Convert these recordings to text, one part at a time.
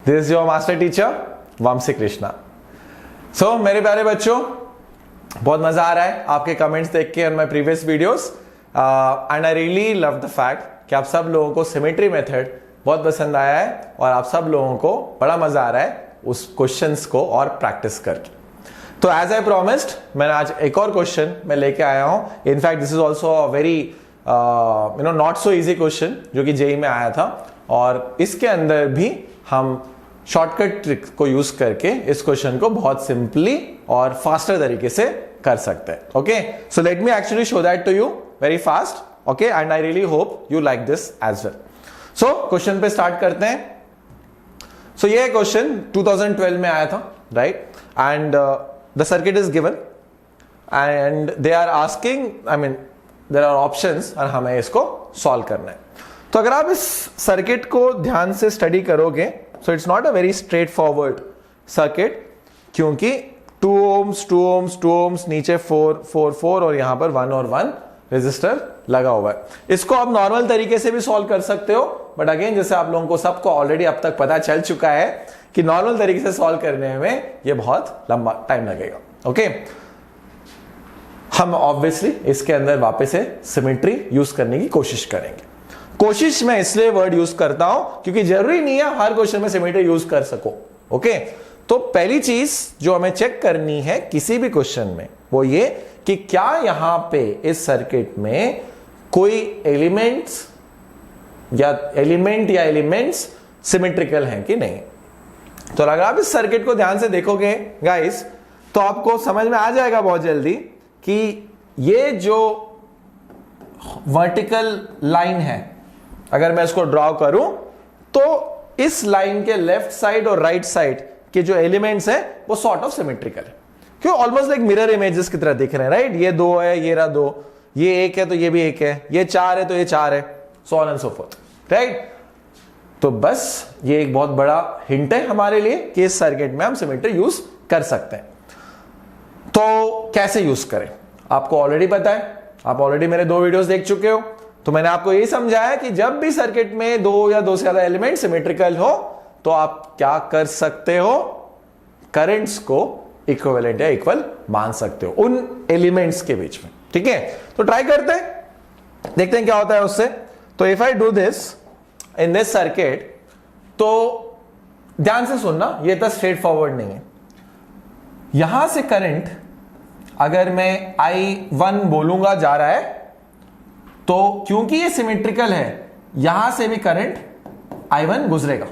This is your master teacher Vamshi Krishna. So मेरे प्यारे बच्चों, बहुत मजा आ रहा है आपके कमेंट्स देख के on my previous videos and I really love the fact कि आप सब लोगों को सिमेट्री मेथड बहुत पसंद आया है और आप सब लोगों को बड़ा मजा आ रहा है उस क्वेश्चंस को और प्रैक्टिस करके। तो एज आई प्रॉमिस्ड, मैंने आज एक और क्वेश्चन मैं लेके आया हूं। In fact this is also a very not so easy question जो कि जेई में आया था, और इसके अंदर भी हम शॉर्टकट ट्रिक को यूज करके इस क्वेश्चन को बहुत सिंपली और फास्टर तरीके से कर सकते हैं। Okay, so let me actually show that to you very fast. Okay, and I really hope you like this as well. So question पे स्टार्ट करते हैं। सो ये क्वेश्चन 2012 में आया था, right? And the circuit is given and they are asking, I mean there are options और हमें इसको सॉल्व करना है। तो अगर आप इस सर्किट को ध्यान से स्टडी करोगे, so it's not a very straight forward circuit, क्योंकि 2 ohms 2 ohms 2 ohms नीचे 4 4 4 और यहां पर 1 और 1 रेजिस्टर लगा हुआ है। इसको आप नॉर्मल तरीके से भी सॉल्व कर सकते हो, बट अगेन जैसे आप लोगों को सबको ऑलरेडी अब तक पता चल चुका है कि नॉर्मल तरीके से सॉल्व करने में ये बहुत लंबा टाइम लगेगा। ओके, हम ऑब्वियसली इसके अंदर वापस से सिमेट्री यूज करने की कोशिश करेंगे। कोशिश मैं इसलिए वर्ड यूज करता हूं क्योंकि जरूरी नहीं है हर क्वेश्चन में सिमेट्री यूज कर सको। ओके, तो पहली चीज जो हमें चेक करनी है किसी भी क्वेश्चन में वो ये कि क्या यहां पे इस सर्किट में कोई एलिमेंट्स या एलिमेंट्स सिमेट्रिकल हैं कि नहीं। तो अगर आप इस सर्किट को ध्यान से देखोगे गाइस, तो आपको समझ में आ जाएगा बहुत जल्दी कि ये जो वर्टिकल लाइन है, अगर मैं इसको ड्रॉ करूं तो इस लाइन के लेफ्ट साइड और राइट साइड के जो एलिमेंट्स हैं वो सॉर्ट ऑफ सिमेट्रिकल है। क्यों? ऑलमोस्ट लाइक मिरर इमेजेस की तरह दिख रहे हैं, राइट? ये 2 है, ये रहा 2, ये 1 है तो ये भी 1 है, ये 4 है तो ये 4 है, so on and so fourth, right? तो बस ये एक बहुत बड़ा हिंट है हमारे लिए कि इस सर्किट में हम सिमेट्री यूज कर सकते हैं। तो कैसे यूज करें आपको ऑलरेडी पता है, आप ऑलरेडी मेरे 2 वीडियोस देख चुके हो। तो मैंने आपको यही समझाया कि जब भी सर्किट में 2 या 2 से ज्यादा एलिमेंट सिमेट्रिकल हो तो आप क्या कर सकते हो, करंट्स को इक्विवेलेंट या इक्वल मान सकते हो उन एलिमेंट्स के बीच में। ठीक है, तो ट्राई करते हैं, देखते हैं क्या होता है उससे। तो if I do this in this circuit, तो ध्यान से सुनना, ये तो स्ट्रेट फॉरवर्ड नहीं है। यहां से करंट अगर मैं I1 बोलूंगा जा रहा है, तो क्योंकि ये सिमेट्रिकल है यहां से भी करंट I1 गुजरेगा।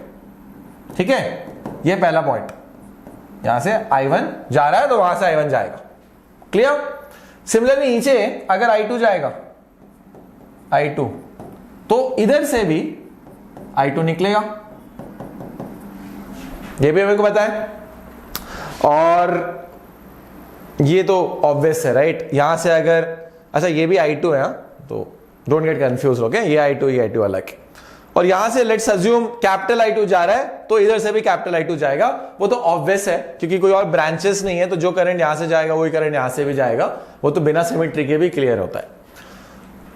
ठीक है, ये पहला पॉइंट। यहां से I1 जा रहा है तो वहां से I1 जाएगा। क्लियर? सिमिलरली नीचे अगर I2 जाएगा, I2, तो इधर से भी I2 निकलेगा, ये भी मेरे को पता है। और ये तो ऑब्वियस है, राइट? यहां से अगर, अच्छा ये भी I2 है, तो डोंट गेट कंफ्यूज। ओके, ये I2 ये I2 अलग है। और यहां से लेट्स अज्यूम कैपिटल I2 जा रहा है तो इधर से भी कैपिटल I2 जाएगा। वो तो ऑब्वियस है क्योंकि कोई और ब्रांचेस नहीं है, तो जो करंट यहां से जाएगा वही करंट यहां से भी जाएगा। वो तो बिना सिमेट्री के भी क्लियर होता है।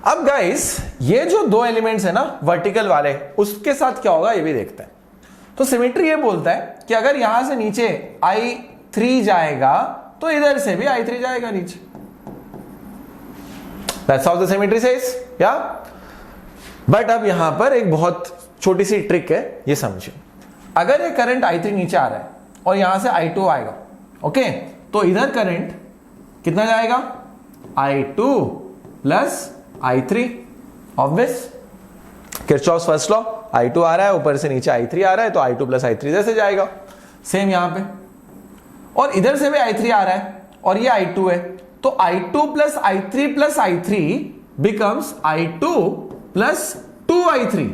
अब गाइस, ये जो 2 एलिमेंट्स है ना वर्टिकल वाले, उसके साथ क्या होगा ये भी देखते हैं। तो सिमेट्री ये बोलता है कि अगर यहां से नीचे I3 जाएगा तो इधर से भी I3 जाएगा नीचे। That's how the symmetry says, yeah? But अब यहां पर एक बहुत छोटी सी ट्रिक है, ये समझिए। अगर ये करंट I3 नीचे आ रहा है और यहां से I2 आएगा, ओके, तो इधर करंट कितना जाएगा? I2 plus I3, obvious. Kirchhoff's first law, I2 आ रहा है, ऊपर से नीचे I3 आ रहा है, तो I2 प्लस I3 इधर से जाएगा। सेम यहां पे, और इधर से भी I3 आ रहा है और ये I2 है, तो I2 plus I3 plus I3 becomes I2 plus 2I3,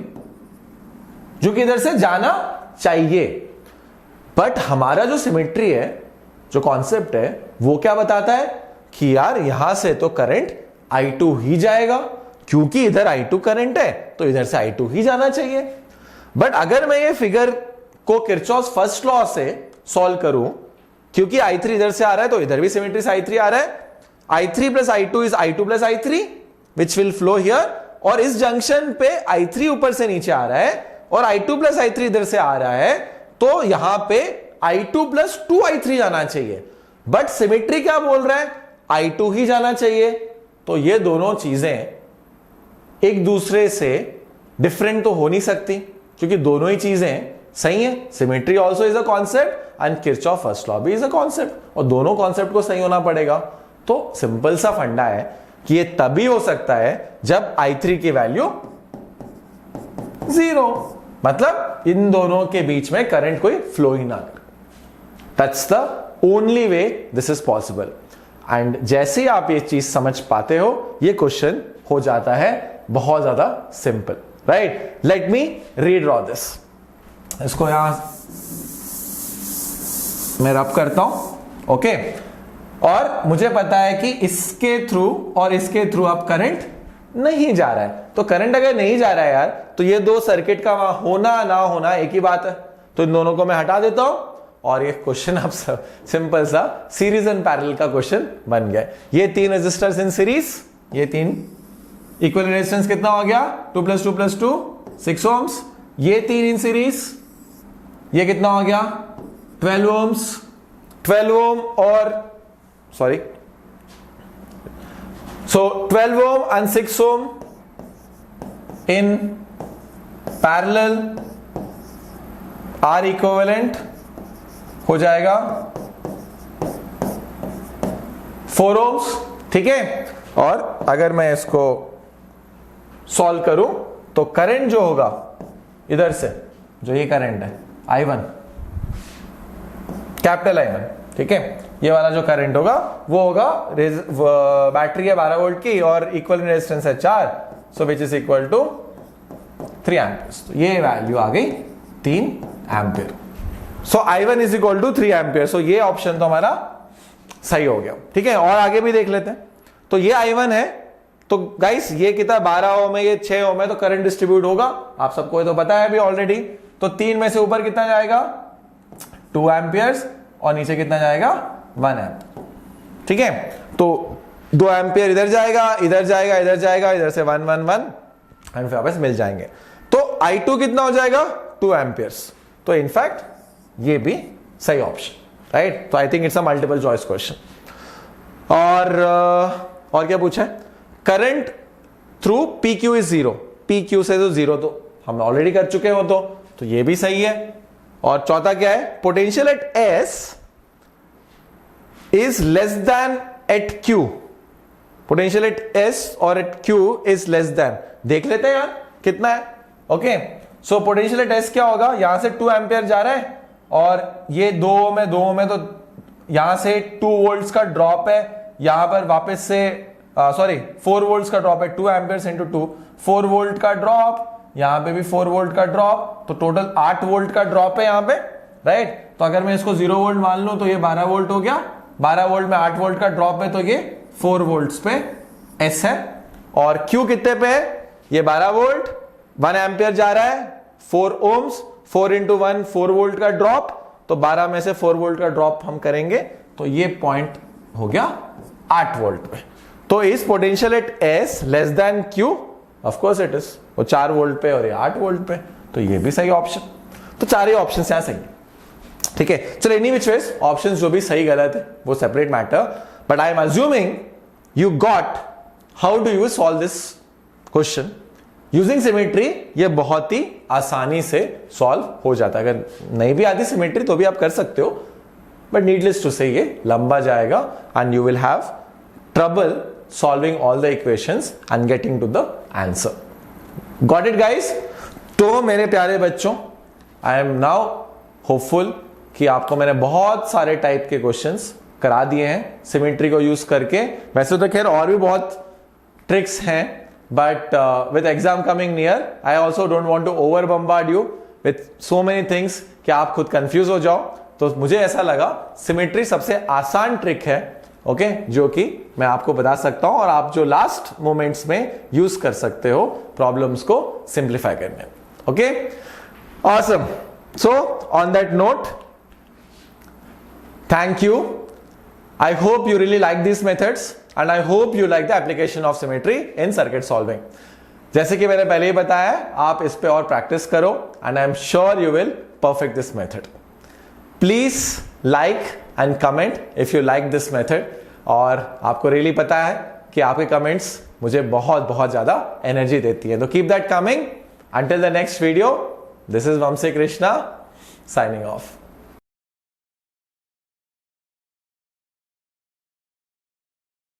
जो कि इधर से जाना चाहिए। बट हमारा जो सिमेट्री है, जो कॉन्सेप्ट है, वो क्या बताता है कि यार यहां से तो करंट I2 ही जाएगा, क्योंकि इधर I2 करंट है तो इधर से I2 ही जाना चाहिए। बट अगर मैं ये फिगर को किरचॉफ्स फर्स्ट लॉ से सॉल्व करूं, क्योंकि I3 इधर से आ रहा है तो इधर भी सिमेट्री से I3 आ रहा है, I3 plus I2 is I2 plus I3 which will flow here, और इस जंक्शन पे I3 ऊपर से नीचे आ रहा है और I2 प्लस I3 इधर से आ रहा है, तो यहां पे I2 प्लस 2I3 जाना चाहिए, बट सिमेट्री क्या बोल रहा है, I2 ही जाना चाहिए। तो ये दोनों चीजें एक दूसरे से डिफरेंट तो हो नहीं सकती, क्योंकि दोनों ही चीजें सही है। Symmetry also is a concept and Kirchhoff first law भी इज अ कॉन्सेप्ट, और दोनों कॉन्सेप्ट को सही होना पड़ेगा। तो सिंपल सा फंडा है कि ये तभी हो सकता है जब I3 की वैल्यू 0, मतलब इन दोनों के बीच में करंट कोई फ्लो ही ना करे। That's the only way this is possible. And जैसे ही आप ये चीज समझ पाते हो, ये क्वेश्चन हो जाता है बहुत ज्यादा simple, right. Let me redraw this. इसको यहां मैं रब करता हूं, ओके। और मुझे पता है कि इसके थ्रू और इसके थ्रू अब करंट नहीं जा रहा है। तो करंट अगर नहीं जा रहा है यार, तो ये दो सर्किट का वहां होना ना होना एक ही बात है। तो इन दोनों को मैं हटा देता हूं और ये क्वेश्चन अब सिंपल सा सीरीज एंड पैरेलल का क्वेश्चन बन गया। ये 3 रेजिस्टर्स इन सीरीज, ये 3 इक्वल रेजिस्टेंस कितना हो गया, 2 + 2 + 2 6 ohms। ये 3 इन सीरीज, ये कितना हो गया 12 ohms। 12 ohm और sorry, so 12 ohm and 6 ohm in parallel are equivalent हो जाएगा 4 ohms, ठीक है। और अगर मैं इसको सॉल्व करूं तो करंट जो होगा इधर से, जो ये करंट है I1, कैपिटल I1, ठीक है, ये वाला जो करंट होगा वो होगा बैटरी है 12 वोल्ट की और इक्वल रेजिस्टेंस है 4, so which is equal to 3 amperes. तो ये वैल्यू आ गई 3 ampere. So I1 is equal to 3 ampere. So ये ऑप्शन तो हमारा सही हो गया, ठीक है। और आगे भी देख लेते हैं। तो ये I1 है, तो गाइस ये कितना 12 ओम है, ये 6 ओम है, तो करंट डिस्ट्रीब्यूट होगा, आप सबको ये तो पता है अभी ऑलरेडी। तो 3 में से ऊपर कितना जाएगा 2 एम्पियर्स और नीचे कितना जाएगा 1 एम्पियर, ठीक है। तो 2 एम्पियर इधर जाएगा, इधर जाएगा, इधर जाएगा, इधर से 1 1 1 एंड फिर वापस मिल जाएंगे। तो I2 कितना हो जाएगा 2 एम्पियर्स। तो इनफैक्ट ये भी सही ऑप्शन, राइट। तो I think it's a multiple choice question. और क्या पूछा है, current through PQ is 0, PQ से तो 0 तो हम ऑलरेडी कर चुके हो, तो ये भी सही है। और चौथा क्या है, potential at S is less than at Q। Potential at S और at Q is less than, देख लेते हैं यार कितना है, okay. So potential at S क्या होगा, यहां से 2 एम्पियर जा रहा है और ये 2 ओम है, 2 ओम है, तो यहां से 2 वोल्ट्स का ड्रॉप है, यहां पर वापस से 4 वोल्ट्स का ड्रॉप है, 2 एम्पियर्स इंटू 2, 4 वोल्ट का ड्रॉप, यहां पे भी 4 वोल्ट का ड्रॉप, तो टोटल 8 वोल्ट का ड्रॉप है यहां पे, राइट। तो अगर मैं इसको 0 वोल्ट मान लूं तो ये 12 वोल्ट हो गया, 12 वोल्ट में 8 वोल्ट का ड्रॉप है, तो ये 4 वोल्ट्स पे S है। और Q कितने पे है, ये 12 वोल्ट, 1 एम्पियर जा रहा है, 4 ओम्स, 4 इंटू 1 4 वोल्ट का ड्रॉप, तो 12 में से 4 वोल्ट का ड्रॉप हम करेंगे तो ये पॉइंट हो गया 8 वोल्ट पे। तो इस potential at S less than Q, of course it is, वो 4 वोल्ट पे और ये 8 वोल्ट पे, तो ये भी सही ऑप्शन। तो 4 ही ऑप्शन यहां सही है, ठीक है। चलो एनी विच वेज ऑप्शन जो भी सही गलत है वो separate matter, but I am assuming you got how do you solve this question using symmetry. ये बहुत ही आसानी से सॉल्व हो जाता है। अगर नहीं भी आती सिमेट्री तो भी आप कर सकते हो, बट नीडलेस टू से ये लंबा जाएगा and you will have trouble solving all the equations and getting to the answer. Got it guys? तो मेरे प्यारे बच्चों, आई एम नाउ होपफुल कि आपको मैंने बहुत सारे टाइप के क्वेश्चंस करा दिए हैं सिमेट्री को यूज करके। वैसे तो खैर और भी बहुत ट्रिक्स हैं, but with exam coming near I also don't want to over bombard you with so many things कि आप खुद कंफ्यूज हो जाओ। तो मुझे ऐसा लगा सिमेट्री सबसे आसान ट्रिक है, ओके, जो कि मैं आपको बता सकता हूं और आप जो लास्ट मोमेंट्स में यूज कर सकते हो प्रॉब्लम्स को सिंप्लीफाई करने में, okay. Awesome. So on that note, thank you. I hope you really like these methods and I hope you like the application of symmetry in circuit solving. जैसे कि मैंने पहले ही बताया, आप इस पे और प्रैक्टिस करो and I am sure you will perfect this method. Please like and comment if you like this method. और आपको really पता है कि आपके comments मुझे बहुत बहुत ज़्यादा energy देती है. तो keep that coming. Until the next video, this is Vamsi Krishna signing off.